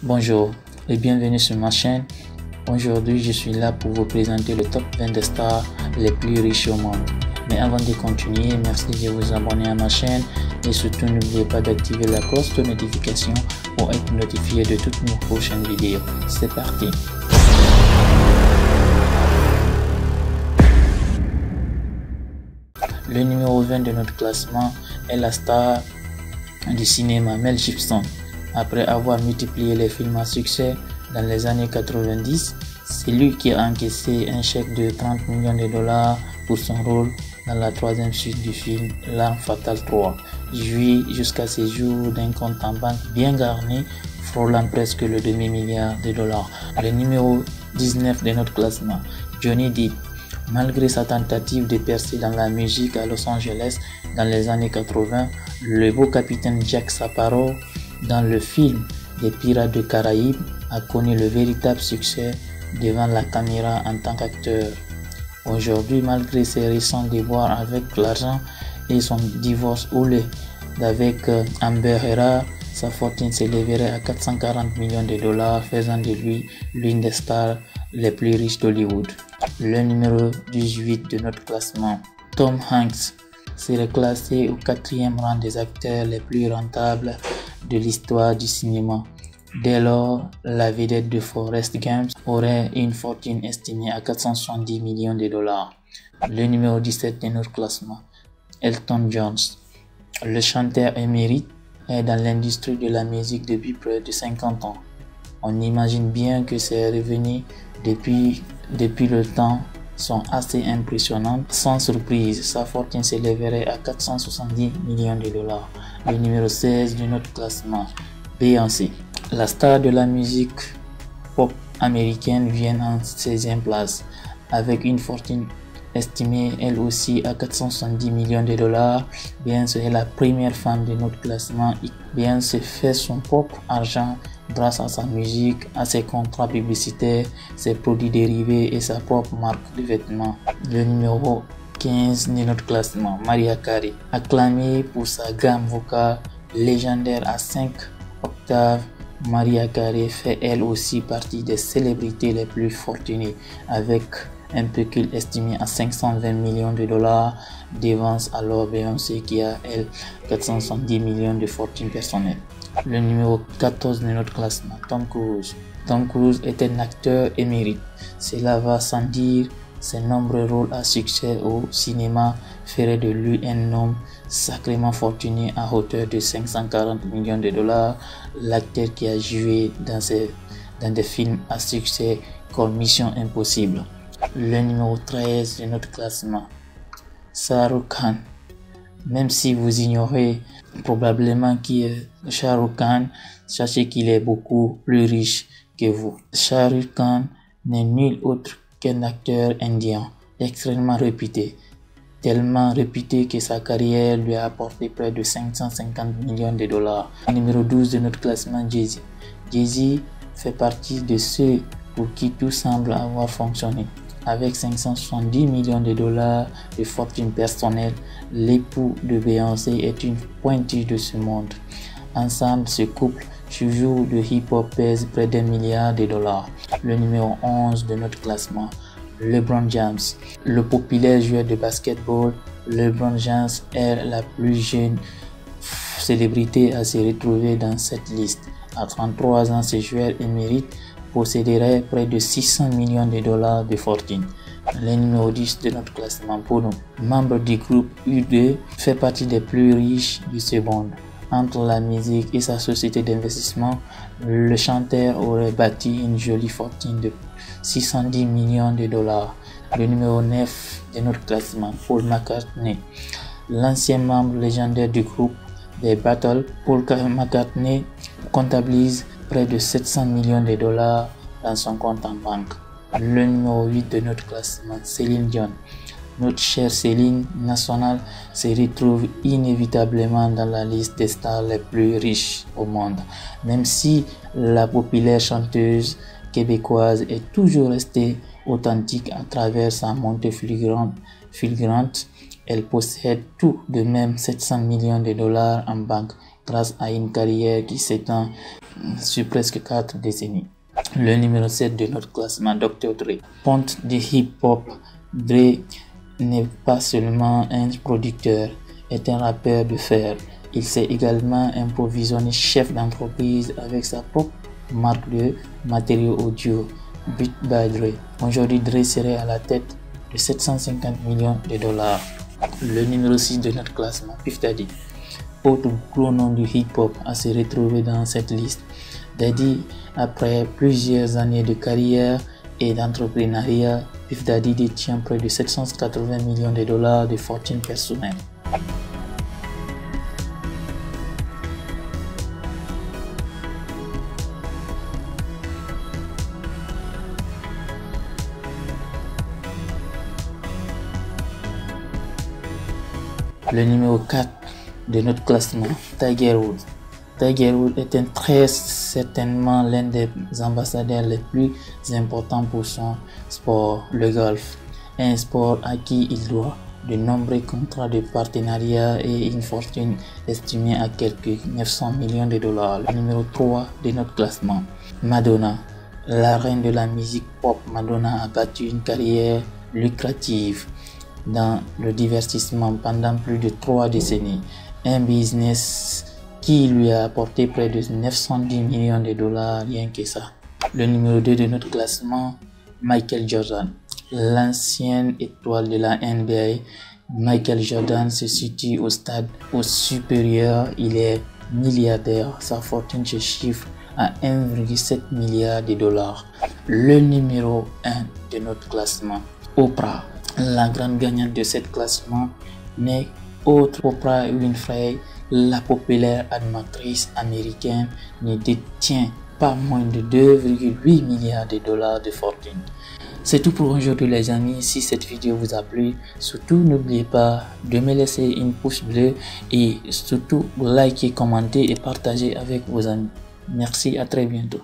Bonjour et bienvenue sur ma chaîne. Aujourd'hui, je suis là pour vous présenter le top 20 des stars les plus riches au monde. Mais avant de continuer, merci de vous abonner à ma chaîne et surtout n'oubliez pas d'activer la cloche de notification pour être notifié de toutes mes prochaines vidéos. C'est parti! Le numéro 20 de notre classement est la star du cinéma Mel Gibson. Après avoir multiplié les films à succès dans les années 90, c'est lui qui a encaissé un chèque de 30 millions de dollars pour son rôle dans la troisième suite du film L'Arme Fatale 3. Il jouit jusqu'à ses jours d'un compte en banque bien garni, frôlant presque le demi-milliard de dollars. Le numéro 19 de notre classement, Johnny Depp. Malgré sa tentative de percer dans la musique à Los Angeles dans les années 80, le beau capitaine Jack Sparrow dans le film des Pirates des Caraïbes a connu le véritable succès devant la caméra en tant qu'acteur. Aujourd'hui, malgré ses récents déboires avec l'argent et son divorce houlé avec Amber Heard, sa fortune s'élèverait à 440 millions de dollars, faisant de lui l'une des stars les plus riches d'Hollywood. Le numéro 18 de notre classement, Tom Hanks, serait classé au 4e rang des acteurs les plus rentables de l'histoire du cinéma. Dès lors, la vedette de Forrest Gump aurait une fortune estimée à 470 millions de dollars. Le numéro 17 de notre classement, Elton John. Le chanteur émérite est dans l'industrie de la musique depuis près de 50 ans. On imagine bien que ses revenus depuis le temps sont assez impressionnants. Sans surprise, sa fortune s'élèverait à 470 millions de dollars. Le numéro 16 de notre classement, Beyoncé. La star de la musique pop américaine vient en 16e place, avec une fortune estimée elle aussi à 470 millions de dollars. Beyoncé est la première femme de notre classement. Beyoncé fait son propre argent grâce à sa musique, à ses contrats publicitaires, ses produits dérivés et sa propre marque de vêtements. Le numéro 15 de notre classement, Mariah Carey. Acclamée pour sa gamme vocale légendaire à 5 octaves, Mariah Carey fait elle aussi partie des célébrités les plus fortunées, avec un pécule estimé à 520 millions de dollars, devance alors Beyoncé qui a elle 470 millions de fortune personnelle. Le numéro 14 de notre classement, Tom Cruise. Tom Cruise est un acteur émérite, cela va sans dire. Ses nombreux rôles à succès au cinéma feraient de lui un homme sacrément fortuné à hauteur de 540 millions de dollars. L'acteur qui a joué dans des films à succès comme Mission Impossible. Le numéro 13 de notre classement, Shah Rukh Khan. Même si vous ignorez probablement qui est Shah Rukh Khan, sachez qu'il est beaucoup plus riche que vous. Shah Rukh Khan n'est nul autre qu'un acteur indien extrêmement réputé, tellement réputé que sa carrière lui a apporté près de 550 millions de dollars. Numéro 12 de notre classement, Jay-Z. Jay-Z fait partie de ceux pour qui tout semble avoir fonctionné. Avec 570 millions de dollars de fortune personnelle, l'époux de Beyoncé est une pointure de ce monde. Ensemble, ce couple, toujours de hip-hop, pèse près d'1 milliard de dollars. Le numéro 11 de notre classement, LeBron James. Le populaire joueur de basketball, LeBron James est la plus jeune célébrité à se retrouver dans cette liste. À 33 ans, ce joueur émérite posséderait près de 600 millions de dollars de fortune. Le numéro 10 de notre classement, Bono, membre du groupe U2, fait partie des plus riches du ce monde. Entre la musique et sa société d'investissement, le chanteur aurait bâti une jolie fortune de 610 millions de dollars. Le numéro 9 de notre classement, Paul McCartney. L'ancien membre légendaire du groupe des Beatles, Paul McCartney comptabilise près de 700 millions de dollars dans son compte en banque. Le numéro 8 de notre classement, Céline Dion. Notre chère Céline nationale se retrouve inévitablement dans la liste des stars les plus riches au monde. Même si la populaire chanteuse québécoise est toujours restée authentique à travers sa montée fulgurante, elle possède tout de même 700 millions de dollars en banque grâce à une carrière qui s'étend sur presque 4 décennies. Le numéro 7 de notre classement, Dr. Dre. Ponte de hip-hop, Dre n'est pas seulement un producteur, est un rappeur de fer. Il s'est également improvisé chef d'entreprise avec sa propre marque de matériaux audio, Beat by Dre. Aujourd'hui, Dre serait à la tête de 750 millions de dollars. Le numéro 6 de notre classement, Puff Daddy. Autre gros nom du hip-hop à se retrouver dans cette liste. Daddy, après plusieurs années de carrière et d'entrepreneuriat, Puff Daddy détient près de 780 millions de dollars de fortune personnelle. Le numéro 4 de notre classement, Tiger Woods. Tiger Woods est très certainement l'un des ambassadeurs les plus importants pour son sport, le golf. Un sport à qui il doit de nombreux contrats de partenariat et une fortune estimée à quelques 900 millions de dollars. Le numéro 3 de notre classement, Madonna. La reine de la musique pop, Madonna a battu une carrière lucrative dans le divertissement pendant plus de 3 décennies. Un business qui lui a apporté près de 910 millions de dollars, rien que ça. Le numéro 2 de notre classement, Michael Jordan. L'ancienne étoile de la NBA, Michael Jordan se situe au stade supérieur. Il est milliardaire. Sa fortune se chiffre à 1,7 milliard de dollars. Le numéro 1 de notre classement, Oprah. La grande gagnante de ce classement n'est autre Oprah Winfrey, la populaire animatrice américaine, ne détient pas moins de 2,8 milliards de dollars de fortune. C'est tout pour aujourd'hui les amis. Si cette vidéo vous a plu, surtout n'oubliez pas de me laisser une pouce bleu et surtout likez, commenter et partager avec vos amis. Merci, à très bientôt.